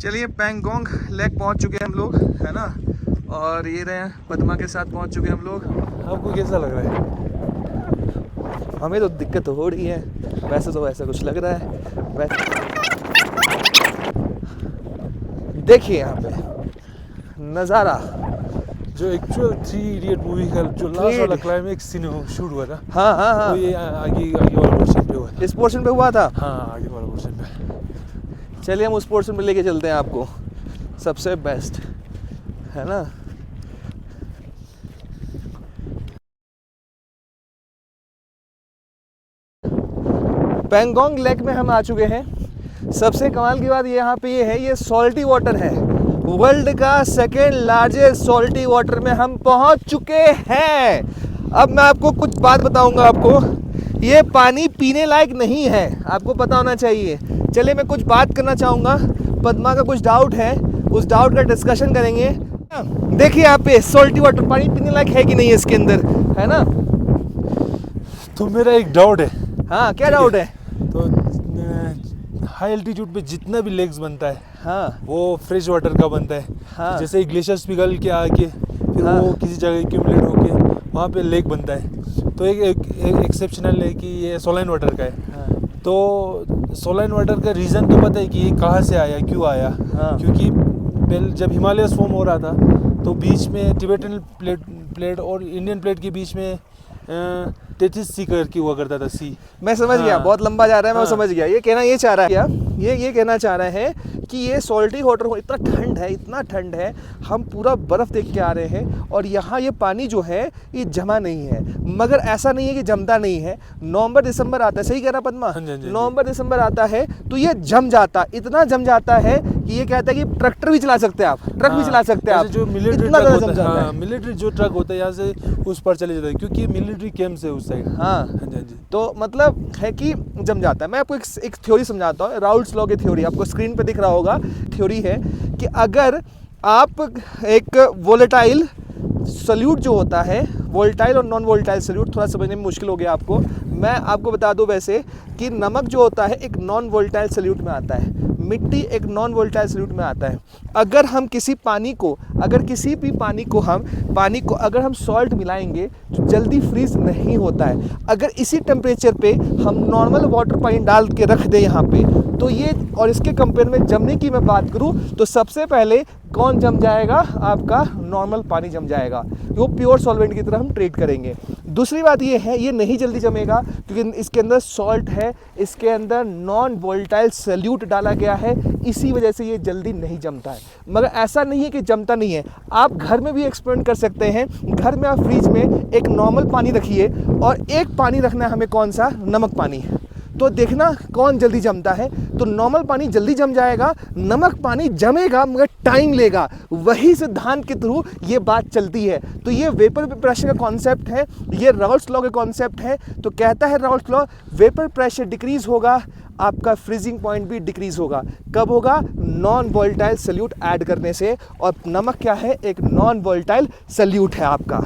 चलिए पैंगोंग लेक पहुंच चुके हैं हम लोग, है ना। और ये रहे पद्मा के साथ पहुंच चुके हैं हम लोग। आपको कैसा लग रहा है? हमें तो दिक्कत हो रही है, वैसे तो ऐसा कुछ लग रहा है। देखिए यहाँ पे नज़ारा, जो एक्चुअल 3 इडियट मूवी का जो लास्ट वाला क्लाइमेक्स सीन शूट हुआ था, हाँ वो ये आगे वाला पोर्शन पे हुआ था। इस पोर्शन पे हुआ था। हाँ, आगे वाला पोर्शन पे। चलिए हम उस पोर्शन पे लेके चलते हैं आपको, सबसे बेस्ट, है ना। पैंगोंग लेक में हम आ चुके हैं। सबसे कमाल की बात यहाँ पे ये है, ये सॉल्टी वाटर है। वर्ल्ड का सेकेंड लार्जेस्ट सॉल्टी वाटर में हम पहुँच चुके हैं। अब मैं आपको कुछ बात बताऊंगा आपको, ये पानी पीने लायक नहीं है, आपको पता होना चाहिए। चलिए मैं कुछ बात करना चाहूँगा, पद्मा का कुछ डाउट है, उस डाउट का डिस्कशन करेंगे। देखिए यहाँ पे सॉल्टी वाटर पानी पीने लायक है कि नहीं है इसके अंदर, है ना। तो मेरा एक डाउट है। हाँ, क्या डाउट है? तो हाई एल्टीट्यूड पे जितना भी लेक्स बनता है, हाँ, वो फ्रेश वाटर का बनता है। हाँ, जैसे ग्लेशियर्स पिघल के आके फिर हाँ, वो किसी जगह एक्यूमुलेट होके वहाँ पे लेक बनता है। तो एक एक्सेप्शनल है कि ये सोलाइन वाटर का है। हाँ, तो सोलाइन वाटर का रीज़न तो पता है कि ये कहाँ से आया, क्यों आया। हाँ, क्योंकि पहले जब हिमालय फॉर्म हो रहा था तो बीच में टिबेटन प्लेट और इंडियन प्लेट के बीच में 33 सी करके हुआ करता था, सी। मैं समझ गया, हाँ, बहुत लंबा जा रहा है, मैं हाँ, समझ गया। ये कहना ये चाह रहा है क्या, ये कहना चाह रहे हैं कि ये सॉल्टी वाटर हो, इतना ठंड है, इतना ठंड है, हम पूरा बर्फ़ देख के आ रहे हैं और यहाँ ये पानी जो है ये जमा नहीं है। मगर ऐसा नहीं है कि जमता नहीं है। नवंबर दिसंबर आता है, सही कह रहा पद्मा? हाँ जी। नवंबर दिसंबर आता है तो ये जम जाता, इतना जम जाता है कि ये कहता है कि ट्रैक्टर भी चला सकते हैं आप, ट्रक भी चला सकते हैं आप। जो मिलिट्री इतना ट्रक ज़्यादा जम होता है, जाता हाँ, मिलिट्री जो ट्रक होता है यहाँ से उस पर चले जाता है, क्योंकि मिलिट्री कैंप है उस साइड। हाँ, हाँ जी। तो मतलब है कि जम जाता है। मैं आपको एक थ्योरी समझाता हूँ, राउल्ट्स लॉ की थ्योरी, आपको स्क्रीन पे दिख रहा होगा। थ्योरी है कि अगर आप एक वोलेटाइल सॉल्यूट जो होता है, वोलेटाइल और नॉन वोलेटाइल सॉल्यूट, थोड़ा समझने में मुश्किल हो गया आपको, मैं आपको बता दूं वैसे कि नमक जो होता है एक नॉन वोलेटाइल सॉल्यूट में आता है, मिट्टी एक नॉन वोलेटाइल सॉल्यूट में आता है। अगर हम किसी पानी को, अगर किसी भी पानी को अगर हम सॉल्ट मिलाएंगे तो जल्दी फ्रीज नहीं होता है। अगर इसी टेम्परेचर पे हम नॉर्मल वाटर पानी डाल के रख दें यहाँ पे, तो ये, और इसके कंपेयर में जमने की मैं बात करूँ तो सबसे पहले कौन जम जाएगा? आपका नॉर्मल पानी जम जाएगा, वो प्योर सॉल्वेंट की तरह हम ट्रीट करेंगे। दूसरी बात ये है, ये नहीं जल्दी जमेगा क्योंकि इसके अंदर सॉल्ट है, इसके अंदर नॉन वोलेटाइल सॉल्यूट डाला गया है, इसी वजह से ये जल्दी नहीं जमता है। मगर ऐसा नहीं है कि जमता नहीं है, आप घर में भी एक्सपेरिमेंट कर सकते हैं। घर में आप फ्रिज में एक नॉर्मल पानी रखिए और एक पानी रखना है हमें, कौन सा? नमक पानी। तो देखना कौन जल्दी जमता है। तो नॉर्मल पानी जल्दी जम जाएगा, नमक पानी जमेगा मगर टाइम लेगा। वही सिद्धांत के थ्रू ये बात चलती है। तो ये वेपर प्रेशर का कॉन्सेप्ट है, ये राउल्ट्स लॉ का कॉन्सेप्ट है। तो कहता है Raoult's law, vapour pressure decrease होगा, आपका फ्रीजिंग पॉइंट भी डिक्रीज होगा। कब होगा? नॉन वोलेटाइल सॉल्यूट ऐड करने से। और नमक क्या है? एक नॉन वोलेटाइल सॉल्यूट है आपका।